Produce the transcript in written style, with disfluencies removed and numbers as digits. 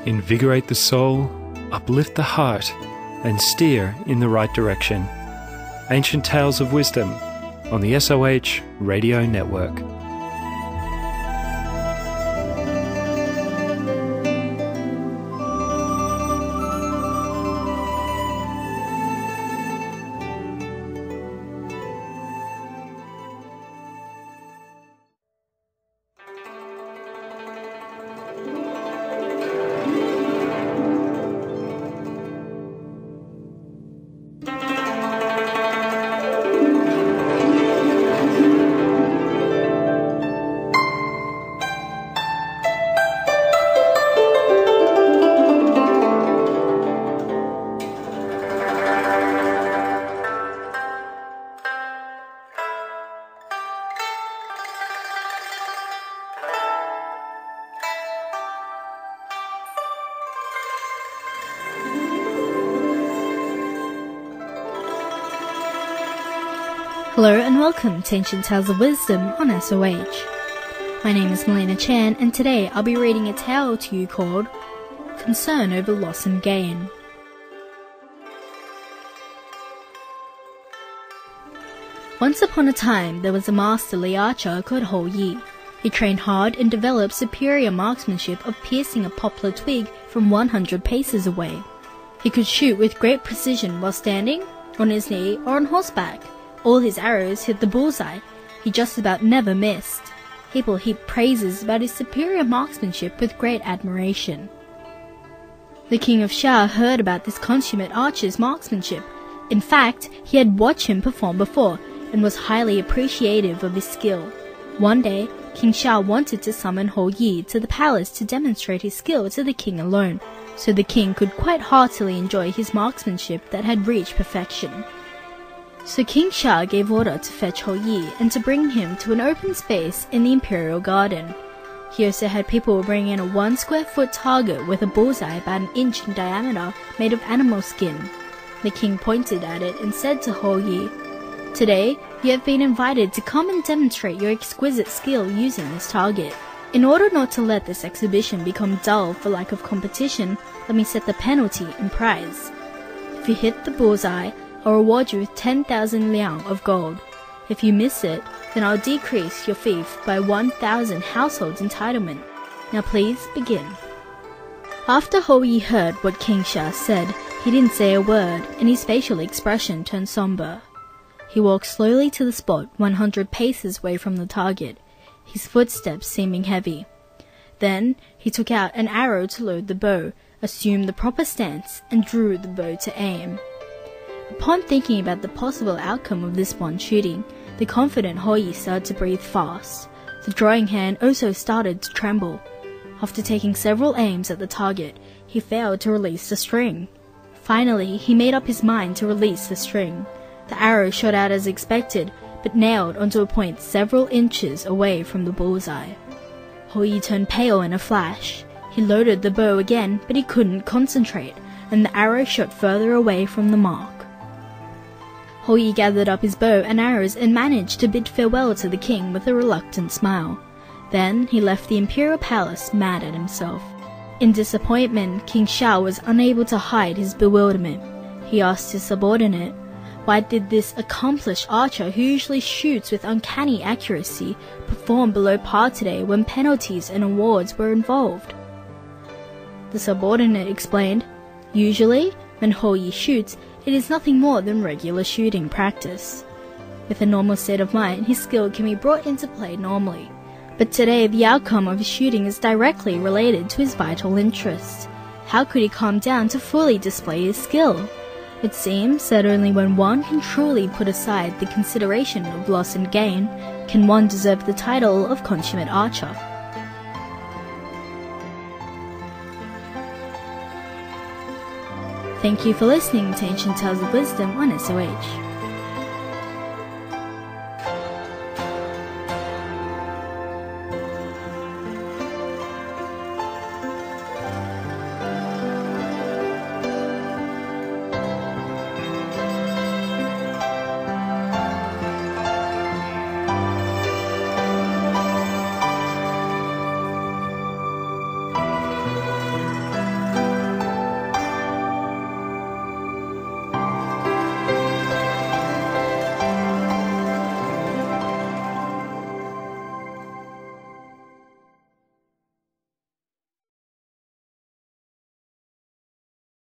invigorate the soul, uplift the heart, and steer in the right direction. Ancient Tales of Wisdom on the SOH Radio Network. Hello and welcome to Ancient Tales of Wisdom on SOH. My name is Melina Chan, and today I'll be reading a tale to you called Concern Over Loss and Gain. Once upon a time there was a masterly archer called Houyi. He trained hard and developed superior marksmanship of piercing a poplar twig from 100 paces away. He could shoot with great precision while standing, on his knee, or on horseback. All his arrows hit the bullseye. He just about never missed. People heaped praises about his superior marksmanship with great admiration. The King of Xia heard about this consummate archer's marksmanship. In fact, he had watched him perform before and was highly appreciative of his skill. One day, King Xia wanted to summon Houyi to the palace to demonstrate his skill to the king alone, so the king could quite heartily enjoy his marksmanship that had reached perfection. So King Xia gave order to fetch Houyi and to bring him to an open space in the imperial garden. He also had people bring in a 1 square foot target with a bullseye about an inch in diameter made of animal skin. The king pointed at it and said to Houyi, "Today, you have been invited to come and demonstrate your exquisite skill using this target. In order not to let this exhibition become dull for lack of competition, let me set the penalty and prize. If you hit the bullseye, I'll reward you with 10,000 liang of gold. If you miss it, then I'll decrease your fief by 1,000 households entitlement. Now please begin." After Houyi heard what King Xia said, he didn't say a word, and his facial expression turned somber. He walked slowly to the spot 100 paces away from the target, his footsteps seeming heavy. Then he took out an arrow to load the bow, assumed the proper stance, and drew the bow to aim. Upon thinking about the possible outcome of this one shooting, the confident Houyi started to breathe fast. The drawing hand also started to tremble. After taking several aims at the target, he failed to release the string. Finally, he made up his mind to release the string. The arrow shot out as expected, but nailed onto a point several inches away from the bullseye. Houyi turned pale in a flash. He loaded the bow again, but he couldn't concentrate, and the arrow shot further away from the mark. Houyi gathered up his bow and arrows and managed to bid farewell to the king with a reluctant smile. Then he left the imperial palace mad at himself. In disappointment, King Xia was unable to hide his bewilderment. He asked his subordinate, "Why did this accomplished archer who usually shoots with uncanny accuracy perform below par today when penalties and awards were involved?" The subordinate explained, "Usually, when Houyi shoots, it is nothing more than regular shooting practice. With a normal state of mind, his skill can be brought into play normally. But today, the outcome of his shooting is directly related to his vital interests. How could he calm down to fully display his skill? It seems that only when one can truly put aside the consideration of loss and gain, can one deserve the title of consummate archer." Thank you for listening to Ancient Tales of Wisdom on SOH.